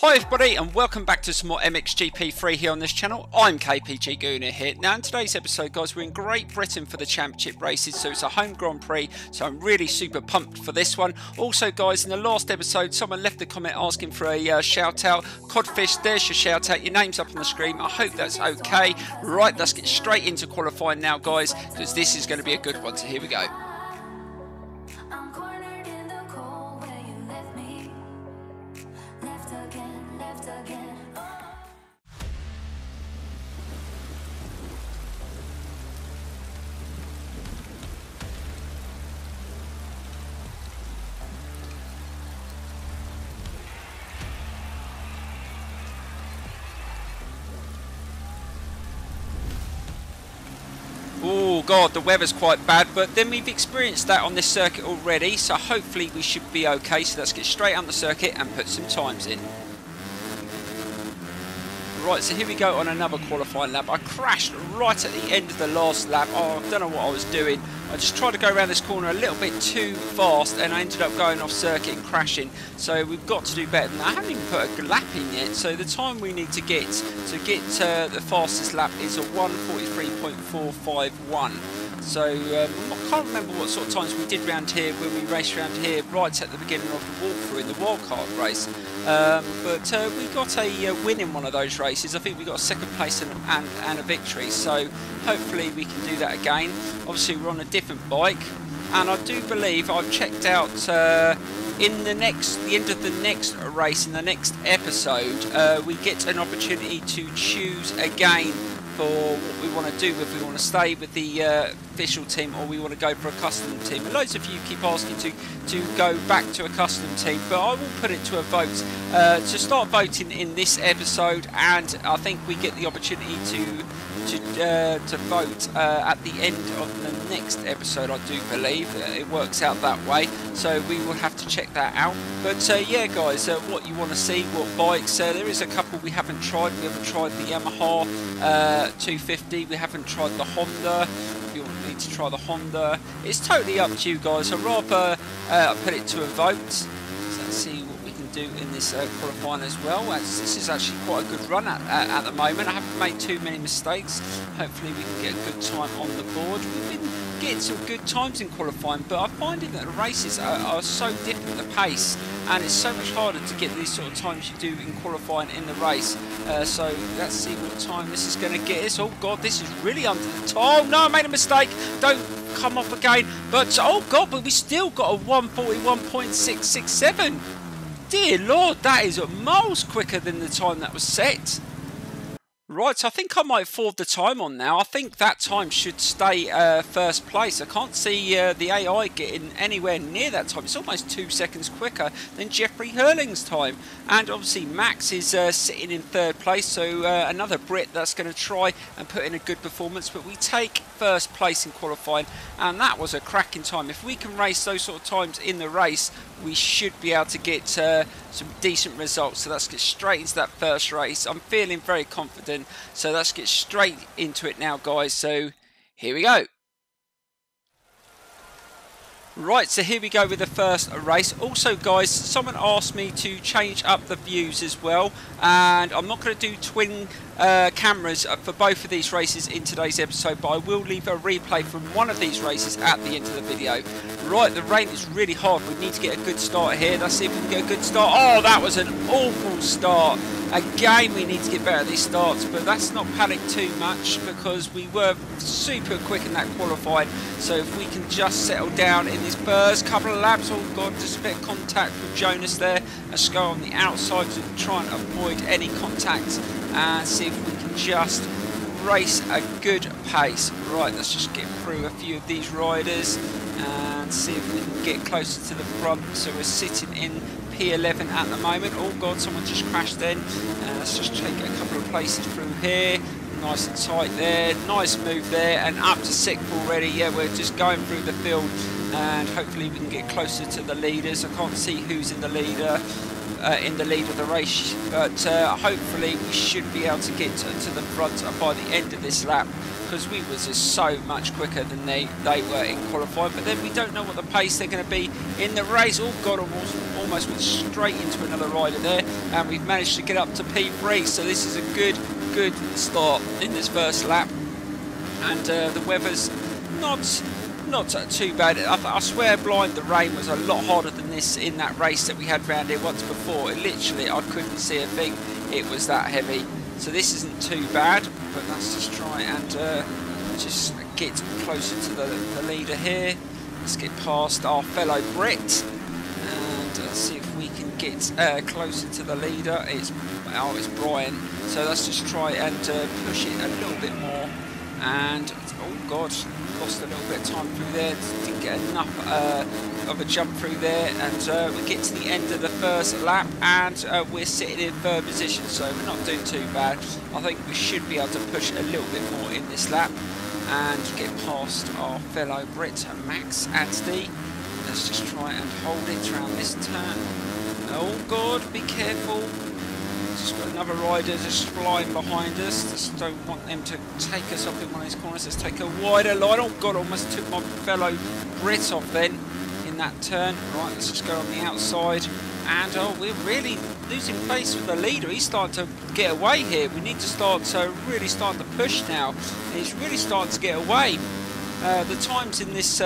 Hi everybody and welcome back to some more MXGP free here on this channel. I'm KPG-GOONER here. Now in today's episode guys, we're in Great Britain for the championship races, so it's a home Grand Prix, so I'm really super pumped for this one. Also guys, in the last episode someone left a comment asking for a shout out. Codfish, there's your shout out, your name's up on the screen, I hope that's okay. Right, let's get straight into qualifying now guys, because this is going to be a good one, so here we go. Oh god, the weather's quite bad, but then we've experienced that on this circuit already, so hopefully we should be okay. So let's get straight on the circuit and put some times in. Right, so here we go on another qualifying lap. I crashed right at the end of the last lap. Oh, I don't know what I was doing. I just tried to go around this corner a little bit too fast and I ended up going off circuit and crashing. So we've got to do better than that. I haven't even put a lap in yet. So the time we need to get the fastest lap is a 1:43.451. So I can't remember what sort of times we did round here when we raced around here right at the beginning of the walkthrough in the wildcard race. But we got a win in one of those races. I think we got a second place and a victory. So hopefully we can do that again. Obviously we're on a different bike, and I do believe I've checked out in the end of the next race, in the next episode, we get an opportunity to choose again for what we want to do, if we want to stay with the official team or we want to go for a custom team. And loads of you keep asking to go back to a custom team, but I will put it to a vote to start voting in this episode, and I think we get the opportunity to vote at the end of the next episode. I do believe it works out that way, so we will have to check that out. But yeah guys, what you want to see, what bikes, there is a couple we haven't tried. We haven't tried the Yamaha 250, we haven't tried the Honda. You'll need to try the Honda. It's totally up to you guys. I'd rather put it to a vote. So let's see what we can do in this qualifying as well. This is actually quite a good run at the moment. I haven't made too many mistakes. Hopefully we can get a good time on the board. We've been getting some good times in qualifying, but I'm finding that the races are so different, the pace, and it's so much harder to get these sort of times you do in qualifying in the race. So let's see what time this is going to get us. Oh god, this is really under the top. Oh no, I made a mistake. Don't come off again. But oh god, but we still got a 1:41.667. Dear lord, that is miles quicker than the time that was set. Right, so I think I might forward the time on now. I think that time should stay first place. I can't see the AI getting anywhere near that time. It's almost 2 seconds quicker than Jeffrey Hurling's time. And obviously Max is sitting in third place, so another Brit that's going to try and put in a good performance. But we take first place in qualifying, and that was a cracking time. If we can race those sort of times in the race, we should be able to get some decent results. So let's get straight into that first race. I'm feeling very confident, so let's get straight into it now guys. So here we go. Right, so here we go with the first race. Also guys, someone asked me to change up the views as well, and I'm not going to do twin cameras for both of these races in today's episode, but I will leave a replay from one of these races at the end of the video. Right, the rain is really hard. We need to get a good start here. Let's see if we can get a good start. Oh, that was an awful start. Again, we need to get better at these starts, but that's not panic too much because we were super quick in that qualifying. So if we can just settle down in this first couple of laps. Oh god, just a bit of contact with Jonas there. Let's go on the outside to try and avoid any contact and see if we can just race a good pace. Right, let's just get through a few of these riders and see if we can get closer to the front. So we're sitting in P11 at the moment. Oh god, someone just crashed then. Let's just take a couple of places through here. Nice and tight there. Nice move there, and up to 6th already. Yeah, we're just going through the field, and hopefully we can get closer to the leaders. I can't see who's in the lead of the race, but hopefully we should be able to get to the front by the end of this lap, because we was just so much quicker than they were in qualifying. But then we don't know what the pace they're going to be in the race. Oh god, almost went straight into another rider there. and we've managed to get up to P3, so this is a good start in this first lap. And the weather's not too bad. I swear blind, the rain was a lot harder than this in that race that we had round here once before. Literally, I couldn't see a thing. It was that heavy. So this isn't too bad, but let's just try and just get closer to the leader here. Let's get past our fellow Brit, and see if we can get closer to the leader. It's Brian. So let's just try and push it a little bit more. And oh god, lost a little bit of time through there. Didn't get enough of a jump through there, and we get to the end of the first lap, and we're sitting in third position, so we're not doing too bad. I think we should be able to push a little bit more in this lap and get past our fellow Brit, Max and Steve. Let's just try and hold it around this turn. Oh god, be careful. Just got another rider just flying behind us. Just don't want them to take us up in one of these corners. Let's take a wider line. Oh god, almost took my fellow Brit off then in that turn. Right, let's just go on the outside. And oh, we're really losing pace with the leader. He's starting to get away here. We need to start really starting to push now. He's really starting to get away. The times in this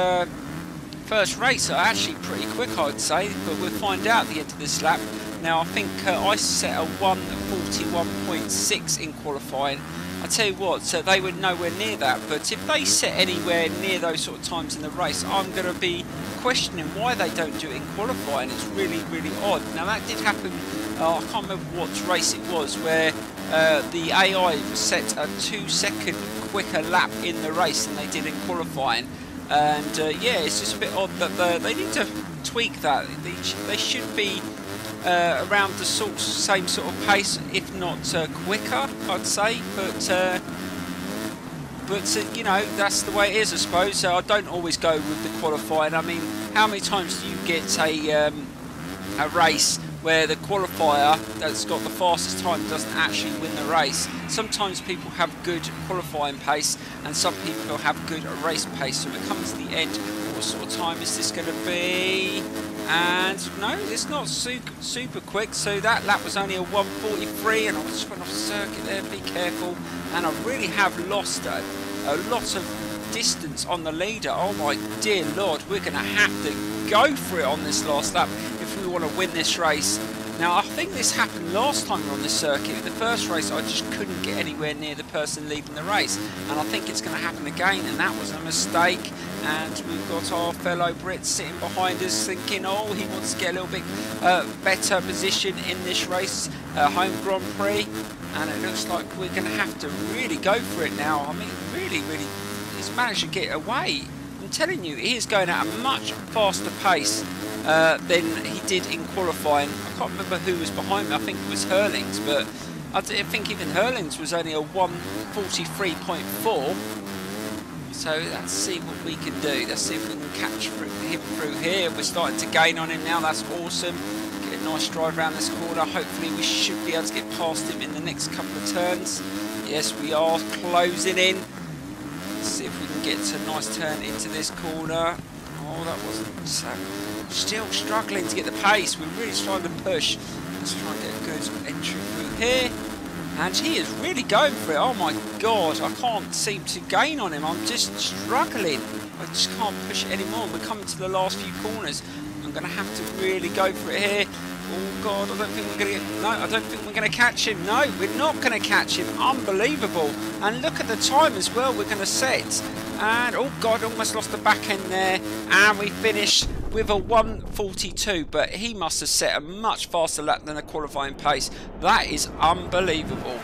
first race are actually pretty quick, I'd say, but we'll find out at the end of this lap. Now I think I set a 1:41.6 in qualifying. I tell you what, so they were nowhere near that, but if they set anywhere near those sort of times in the race, I'm going to be questioning why they don't do it in qualifying. It's really odd. Now that did happen, I can't remember what race it was, where the AI set a 2-second quicker lap in the race than they did in qualifying. And yeah, it's just a bit odd that they need to tweak that. They should be around the same sort of pace, if not quicker, I'd say. But you know, that's the way it is, I suppose. I don't always go with the qualifying. I mean, how many times do you get a race where the qualifier that's got the fastest time doesn't actually win the race? Sometimes people have good qualifying pace, and some people have good race pace. So when it comes to the end, what sort of time is this going to be? And no, it's not super quick. So that lap was only a 1:43, and I just went off circuit there. Be careful. And I really have lost a lot of distance on the leader. Oh my dear lord, we're going to have to go for it on this last lap if we want to win this race. Now I think this happened last time we were on this circuit. The first race I just couldn't get anywhere near the person leading the race, and I think it's going to happen again, and that was a mistake. And we've got our fellow Brits sitting behind us thinking, oh, he wants to get a little bit better position in this race, home Grand Prix, and it looks like we're going to have to really go for it now. I mean, really, he's managed to get away. I'm telling you, he is going at a much faster pace than he did in qualifying. I can't remember who was behind me. I think it was Hurlings, but I think even Hurlings was only a 1:43.4. So let's see what we can do. Let's see if we can catch him through here. We're starting to gain on him now. That's awesome. Get a nice drive around this corner. Hopefully we should be able to get past him in the next couple of turns. Yes, we are closing in. Let's see if we can get a nice turn into this corner. Oh, that wasn't so. Still struggling to get the pace. We're really trying to push. Let's try and get a good entry through here. And he is really going for it. Oh my god, I can't seem to gain on him. I'm just struggling. I just can't push it anymore. We're coming to the last few corners. I'm going to have to really go for it here. Oh god, I don't think we're going to get... No, I don't think we're going to catch him. No, we're not going to catch him. Unbelievable. And look at the time as well we're going to set. And oh god, almost lost the back end there. And we finished with a 1:42, but he must have set a much faster lap than the qualifying pace. That is unbelievable.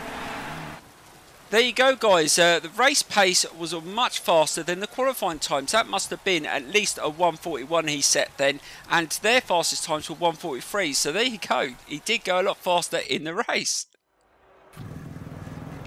There you go, guys. The race pace was much faster than the qualifying times. That must have been at least a 1:41 he set then, and their fastest times were 1:43. So there you go. He did go a lot faster in the race.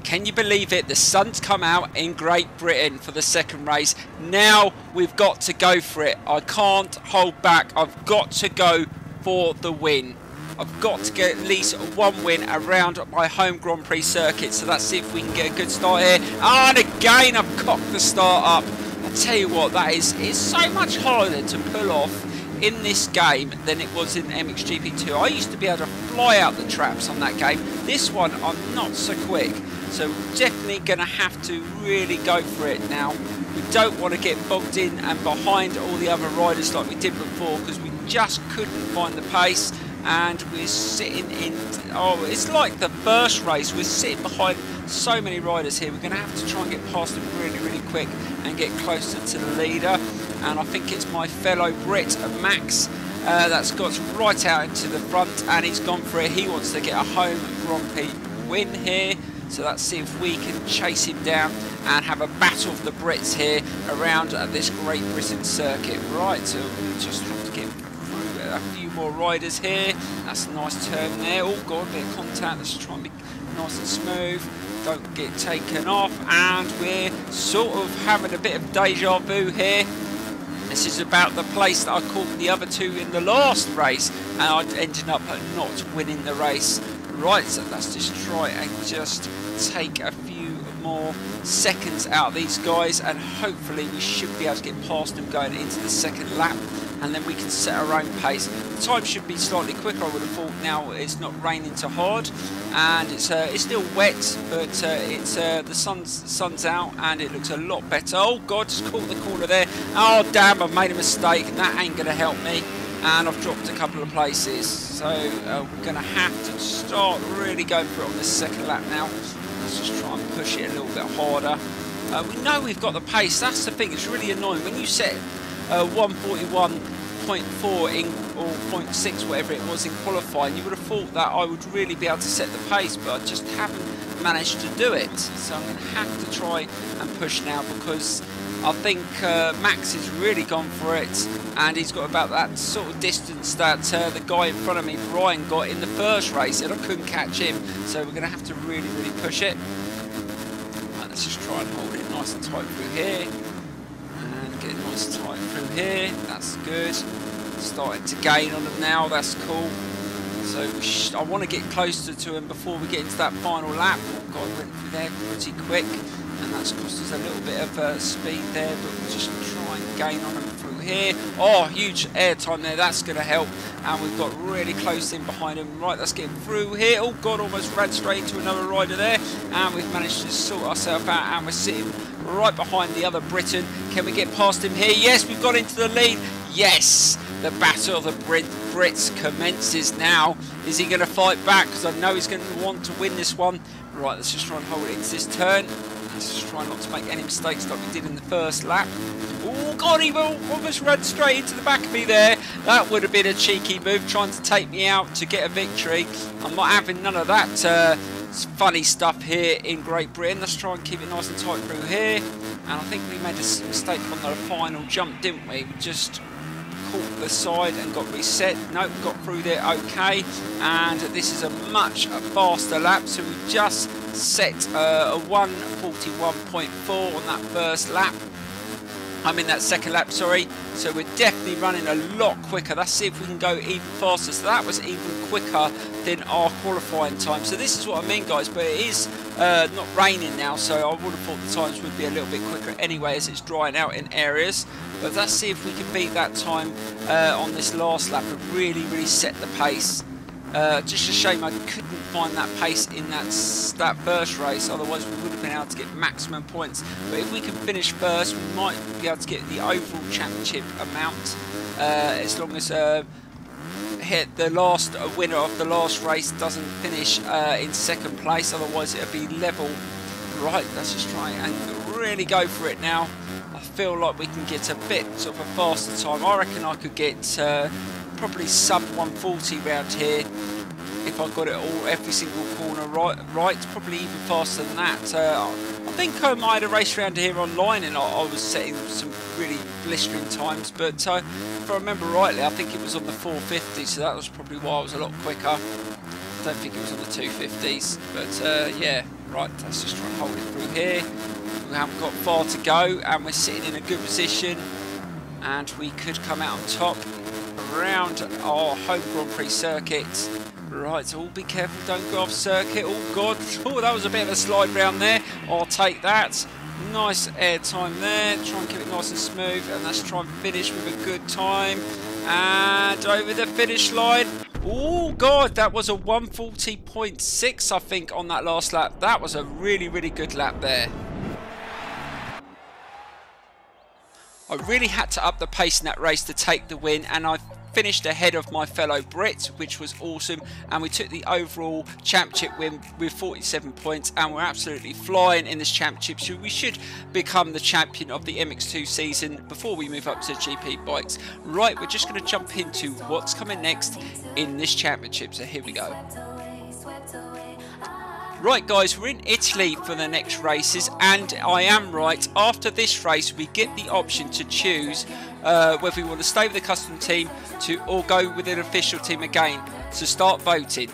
Can you believe it? The sun's come out in Great Britain for the second race. Now we've got to go for it. I can't hold back. I've got to go for the win. I've got to get at least one win around my home Grand Prix circuit. So let's see if we can get a good start here. And again, I've cocked the start up. I tell you what, it's so much harder to pull off in this game than it was in MXGP2. I used to be able to fly out the traps on that game. This one, I'm not so quick. So we're definitely going to have to really go for it now. We don't want to get bogged in and behind all the other riders like we did before, because we just couldn't find the pace. And we're sitting in, oh, it's like the first race. We're sitting behind so many riders here. We're going to have to try and get past them really, really quick and get closer to the leader. And I think it's my fellow Brit, Max, that's got right out into the front, and he's gone for it. He wants to get a home Grand Prix win here. So let's see if we can chase him down and have a battle of the Brits here around this Great Britain circuit. Right, so we just have to get through a few more riders here. That's a nice turn there. Oh god, a bit of contact. Let's try and be nice and smooth. Don't get taken off, and we're sort of having a bit of deja vu here. This is about the place that I caught the other two in the last race, and I ended up not winning the race. Right, so let's just try and just take a few more seconds out of these guys, and hopefully we should be able to get past them going into the second lap, and then we can set our own pace. The time should be slightly quicker, I would have thought. Now it's not raining too hard, and it's still wet, but the sun's out, and it looks a lot better. Oh god, just caught the corner there. Oh damn, I've made a mistake, and that ain't gonna help me. And I've dropped a couple of places, so we're going to have to start really going for it on this second lap now. Let's just try and push it a little bit harder. We know we've got the pace. That's the thing, it's really annoying when you set 141.4 in, or 0.6, whatever it was, in qualifying. You would have thought that I would really be able to set the pace, but I just haven't managed to do it. So I'm going to have to try and push now, because I think Max has really gone for it, and he's got about that sort of distance that the guy in front of me, Brian, got in the first race, and I couldn't catch him. So we're going to have to really, really push it. Right, let's just try and hold it nice and tight through here, and get it nice and tight through here. That's good. Starting to gain on them now. That's cool. So I want to get closer to him before we get into that final lap. Oh god, went through there pretty quick, and that's cost us a little bit of speed there, but we'll just try and gain on them through here. Oh, huge air time there, that's going to help, and we've got really close in behind him. Right, let's get through here. Oh god, almost ran straight into another rider there, and we've managed to sort ourselves out, and we're sitting right behind the other Briton. Can we get past him here? Yes, we've got into the lead. Yes, the battle of the Brits commences now. Is he going to fight back? Because I know he's going to want to win this one. Right, let's just try and hold it into this turn. Let's just try not to make any mistakes like we did in the first lap. Oh god, he almost ran straight into the back of me there. That would have been a cheeky move, trying to take me out to get a victory. I'm not having none of that funny stuff here in Great Britain. Let's try and keep it nice and tight through here. And I think we made a mistake on the final jump, didn't we? We just caught the side and got reset. Nope, got through there okay. And this is a much faster lap, so we just set a 141.4 on that first lap. I'm in that second lap, sorry. So we're definitely running a lot quicker. Let's see if we can go even faster. So that was even quicker than our qualifying time. So this is what I mean, guys, but it is not raining now, so I would have thought the times would be a little bit quicker anyway, as it's drying out in areas. But let's see if we can beat that time on this last lap and really, really set the pace. Just a shame I couldn't find that pace in that first race, otherwise we would have been able to get maximum points. But if we can finish first, we might be able to get the overall championship amount, as long as the last winner of the last race doesn't finish in second place, otherwise it'll be level. Right, let's just try and really go for it now. I feel like we can get a bit sort of a faster time. I reckon I could get probably sub 140 round here if I got it all, every single corner right, probably even faster than that. I think I had a race around here online, and I was setting some really blistering times, but if I remember rightly, I think it was on the 450, so that was probably why I was a lot quicker. I don't think it was on the 250s, but yeah, right, let's just try and hold it through here. We haven't got far to go, and we're sitting in a good position, and we could come out on top around our home Grand Prix circuit. Right, so be careful, don't go off circuit. Oh god, oh, that was a bit of a slide round there. I'll take that. Nice air time there. Try and keep it nice and smooth, and let's try and finish with a good time. And over the finish line. Oh God, that was a 140.6 I think on that last lap. That was a really, really good lap there. I really had to up the pace in that race to take the win, and I finished ahead of my fellow Brits, which was awesome, and we took the overall championship win with 47 points, and we're absolutely flying in this championship, so we should become the champion of the MX2 season before we move up to GP bikes. Right, we're just going to jump into what's coming next in this championship, so here we go. Right guys, we're in Italy for the next races, and I am right, after this race we get the option to choose whether we want to stay with the custom team or go with an official team again, so start voting.